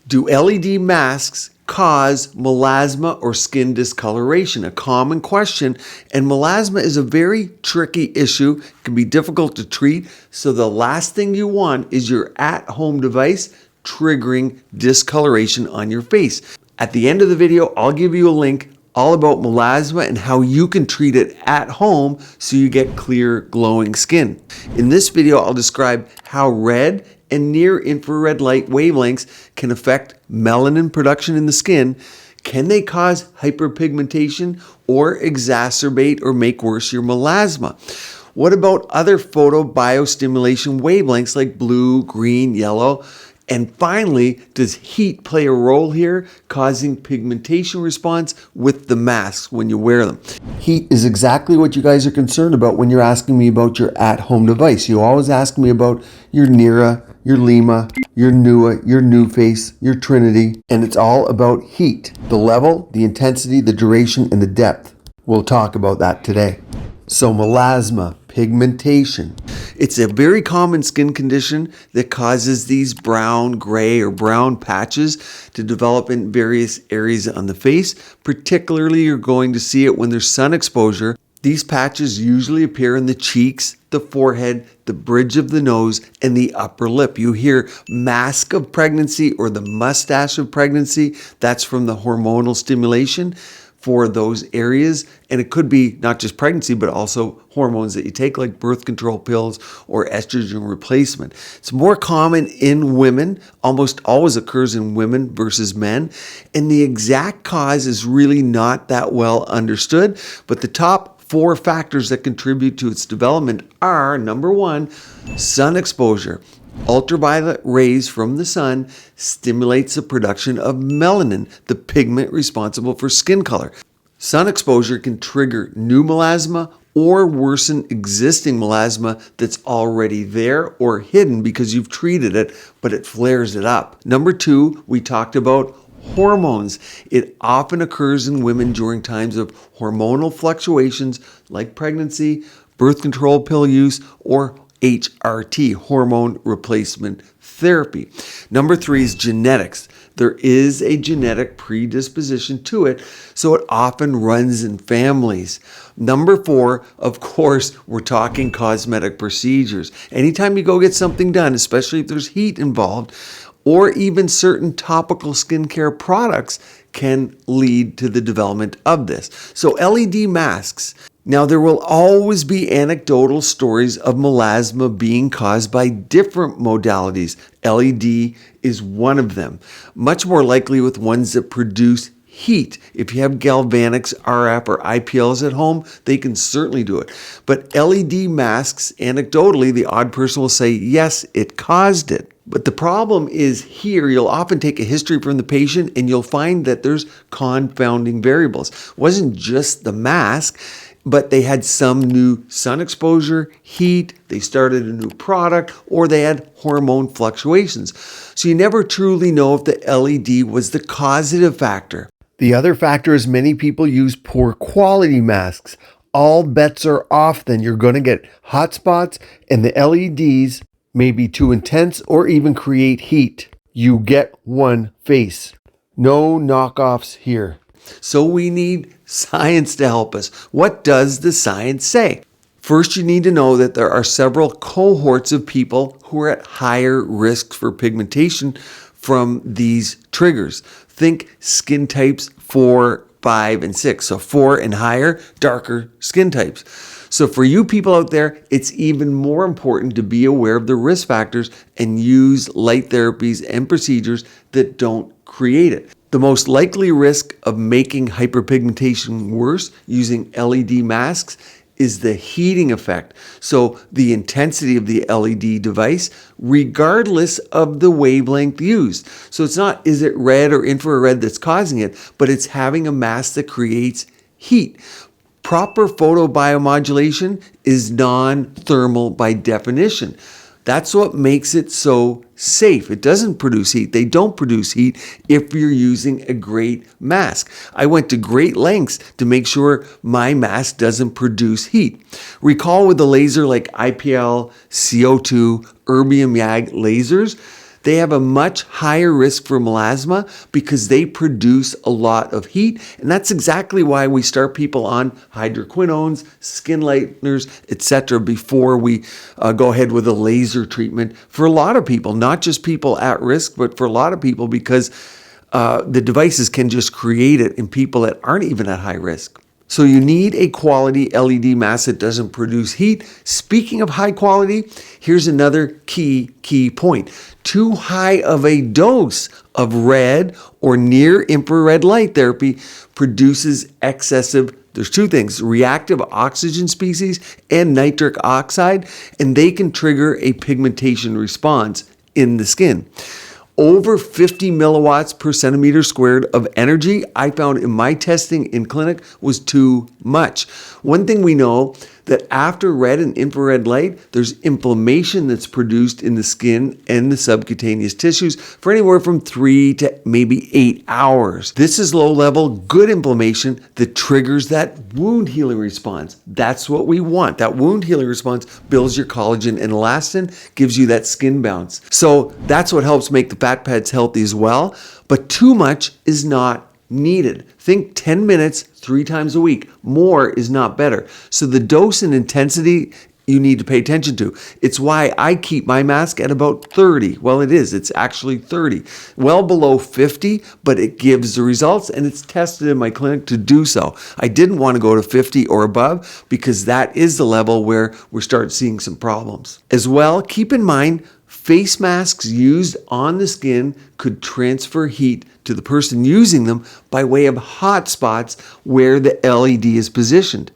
Do LED masks cause melasma or skin discoloration? A common question, and melasma is a very tricky issue. It can be difficult to treat, so the last thing you want is your at-home device triggering discoloration on your face. At the end of the video, I'll give you a link all about melasma and how you can treat it at home so you get clear, glowing skin. In this video, I'll describe how red and near infrared light wavelengths can affect melanin production in the skin. Can they cause hyperpigmentation or exacerbate or make worse your melasma? What about other photobiostimulation wavelengths like blue, green, yellow? And finally, does heat play a role here, causing pigmentation response with the masks when you wear them? Heat is exactly what you guys are concerned about when you're asking me about your at-home device. You always ask me about your Nira, your Lima, your Nua, your NuFace, your Trinity, and it's all about heat. The level, the intensity, the duration, and the depth. We'll talk about that today. So melasma, pigmentation. It's a very common skin condition that causes these brown, gray, or brown patches to develop in various areas on the face. Particularly, you're going to see it when there's sun exposure. These patches usually appear in the cheeks, the forehead, the bridge of the nose, and the upper lip. You hear mask of pregnancy or the mustache of pregnancy. That's from the hormonal stimulation for those areas. And it could be not just pregnancy, but also hormones that you take like birth control pills or estrogen replacement. It's more common in women, almost always occurs in women versus men. And the exact cause is really not that well understood, but the top 4 factors that contribute to its development are, number 1, sun exposure. Ultraviolet rays from the sun stimulates the production of melanin, the pigment responsible for skin color. Sun exposure can trigger new melasma or worsen existing melasma that's already there or hidden because you've treated it, but it flares it up. Number 2, we talked about hormones. It often occurs in women during times of hormonal fluctuations like pregnancy, birth control pill use, or HRT, hormone replacement therapy. Number 3 is genetics. There is a genetic predisposition to it, so it often runs in families. Number 4, of course, we're talking cosmetic procedures. Anytime you go get something done, especially if there's heat involved, or even certain topical skincare products can lead to the development of this. So LED masks. Now, there will always be anecdotal stories of melasma being caused by different modalities. LED is one of them. Much more likely with ones that produce heat. If you have galvanics, RF, or IPLs at home, they can certainly do it. But LED masks, anecdotally, the odd person will say, yes, it caused it. But the problem is here, you'll often take a history from the patient and you'll find that there's confounding variables. It wasn't just the mask, but they had some new sun exposure, heat, they started a new product, or they had hormone fluctuations. So you never truly know if the LED was the causative factor. The other factor is many people use poor quality masks. All bets are off then. You're going to get hot spots and the LEDs may be too intense or even create heat. You get one face. No knockoffs here. So we need science to help us. What does the science say? First, you need to know that there are several cohorts of people who are at higher risk for pigmentation from these triggers. Think skin types 4, 5, and 6. So 4 and higher, darker skin types. So for you people out there, it's even more important to be aware of the risk factors and use light therapies and procedures that don't create it. The most likely risk of making hyperpigmentation worse using LED masks is the heating effect. So the intensity of the LED device, regardless of the wavelength used. So it's not, is it red or infrared that's causing it, but it's having a mask that creates heat. Proper photobiomodulation is non-thermal by definition. That's what makes it so safe. It doesn't produce heat. They don't produce heat if you're using a great mask. I went to great lengths to make sure my mask doesn't produce heat. Recall with the laser like IPL, CO2, erbium YAG lasers, they have a much higher risk for melasma because they produce a lot of heat. And that's exactly why we start people on hydroquinones, skin lighteners, etc. before we go ahead with a laser treatment for a lot of people, not just people at risk, but for a lot of people because the devices can just create it in people that aren't even at high risk. So you need a quality LED mask that doesn't produce heat. Speaking of high quality, here's another key point. Too high of a dose of red or near infrared light therapy produces excessive, there's two things, reactive oxygen species and nitric oxide, and they can trigger a pigmentation response in the skin. Over 50 milliwatts per centimeter squared of energy, I found in my testing in clinic, was too much. One thing we know that after red and infrared light, there's inflammation that's produced in the skin and the subcutaneous tissues for anywhere from 3 to maybe 8 hours. This is low level, good inflammation that triggers that wound healing response. That's what we want. That wound healing response builds your collagen and elastin, gives you that skin bounce. So that's what helps make the fat pads healthy as well. But too much is not needed. Think 10 minutes 3 times a week. More is not better. So the dose and intensity you need to pay attention to. It's why I keep my mask at about 30. Well, it is. It's actually 30. Well below 50, but it gives the results, and it's tested in my clinic to do so. I didn't want to go to 50 or above because that is the level where we're starting seeing some problems. As well, keep in mind, face masks used on the skin could transfer heat to the person using them by way of hot spots where the LED is positioned.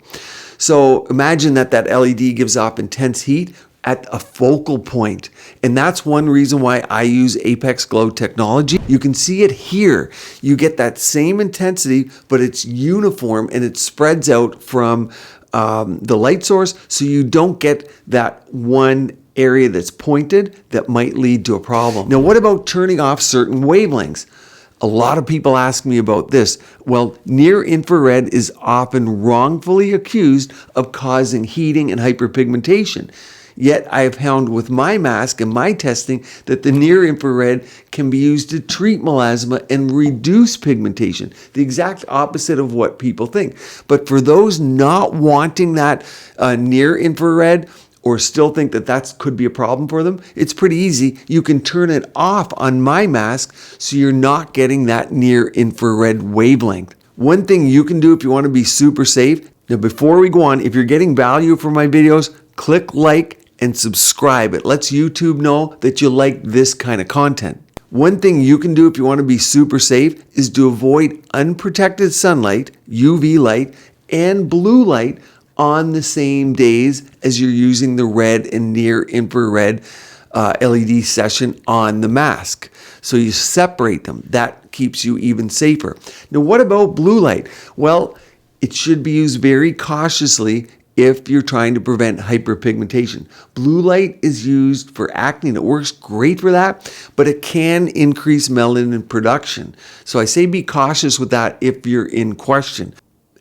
So imagine that LED gives off intense heat at a focal point. And that's one reason why I use Apex Glow technology. You can see it here. You get that same intensity, but it's uniform and it spreads out from the light source, so you don't get that one area that's pointed that might lead to a problem. Now, what about turning off certain wavelengths? A lot of people ask me about this. Well, near infrared is often wrongfully accused of causing heating and hyperpigmentation. Yet I have found with my mask and my testing that the near infrared can be used to treat melasma and reduce pigmentation. The exact opposite of what people think. But for those not wanting that near infrared, or still think that that could be a problem for them, it's pretty easy. You can turn it off on my mask so you're not getting that near infrared wavelength. One thing you can do if you want to be super safe, now before we go on, if you're getting value from my videos, click like and subscribe. It lets YouTube know that you like this kind of content. One thing you can do if you want to be super safe is to avoid unprotected sunlight, UV light, and blue light on the same days as you're using the red and near infrared LED session on the mask. So you separate them. That keeps you even safer. Now, what about blue light? Well, it should be used very cautiously if you're trying to prevent hyperpigmentation. Blue light is used for acne and it works great for that, but it can increase melanin production. So I say be cautious with that if you're in question.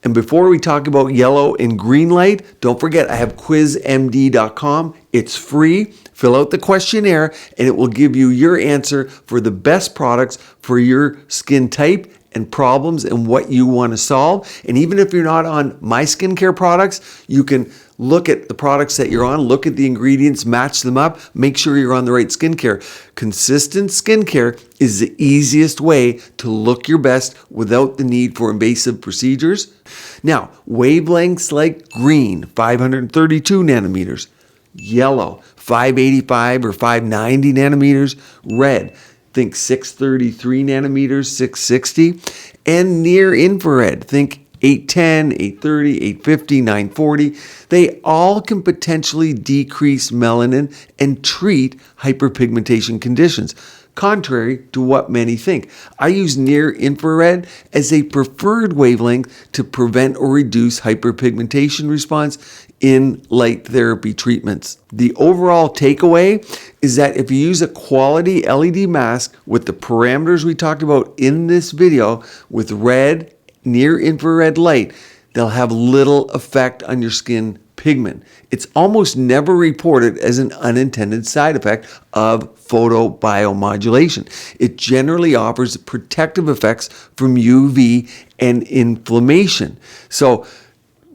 And before we talk about yellow and green light, don't forget I have quizmd.com. It's free. Fill out the questionnaire and it will give you your answer for the best products for your skin type and problems and what you want to solve. And even if you're not on my skincare products, you can look at the products that you're on, look at the ingredients, match them up, make sure you're on the right skincare. Consistent skincare is the easiest way to look your best without the need for invasive procedures. Now, wavelengths like green, 532 nanometers, yellow, 585 or 590 nanometers, red, think 633 nanometers, 660, and near infrared, think 810, 830, 850, 940. They all can potentially decrease melanin and treat hyperpigmentation conditions, contrary to what many think. I use near infrared as a preferred wavelength to prevent or reduce hyperpigmentation response in light therapy treatments. The overall takeaway is that if you use a quality LED mask with the parameters we talked about in this video with red, near infrared light, they'll have little effect on your skin pigment. It's almost never reported as an unintended side effect of photobiomodulation. It generally offers protective effects from UV and inflammation. So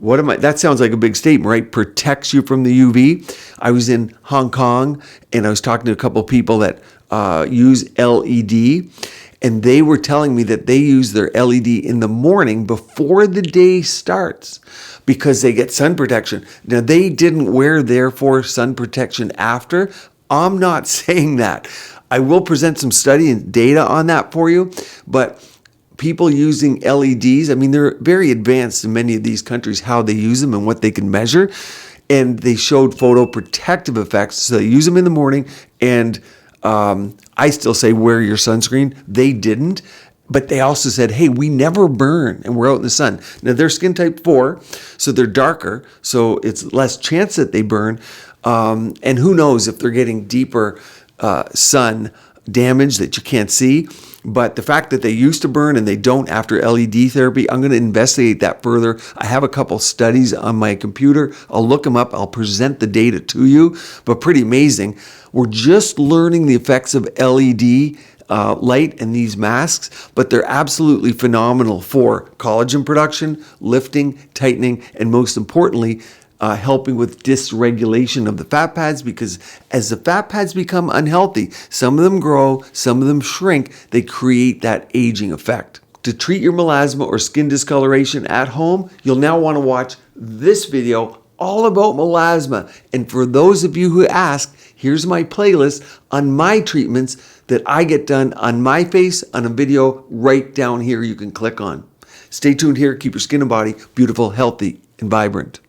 that sounds like a big statement, right? Protects you from the UV. I was in Hong Kong and I was talking to a couple of people that use LED, and they were telling me that they use their LED in the morning before the day starts because they get sun protection. Now, they didn't wear, therefore, sun protection after. I'm not saying that. I will present some study and data on that for you, but people using LEDs, I mean, they're very advanced in many of these countries, how they use them and what they can measure. And they showed photoprotective effects. So they use them in the morning, and I still say wear your sunscreen. They didn't. But they also said, hey, we never burn and we're out in the sun. Now, they're skin type 4, so they're darker, so it's less chance that they burn. And who knows if they're getting deeper sun damage that you can't see. But the fact that they used to burn and they don't after LED therapy, I'm going to investigate that further. I have a couple studies on my computer. I'll look them up. I'll present the data to you. But pretty amazing. We're just learning the effects of LED light and these masks, but they're absolutely phenomenal for collagen production, lifting, tightening, and most importantly, helping with dysregulation of the fat pads, because as the fat pads become unhealthy, some of them grow, some of them shrink, they create that aging effect. To treat your melasma or skin discoloration at home, you'll now want to watch this video all about melasma. And for those of you who ask, here's my playlist on my treatments that I get done on my face on a video right down here you can click on. Stay tuned here. Keep your skin and body beautiful, healthy, and vibrant.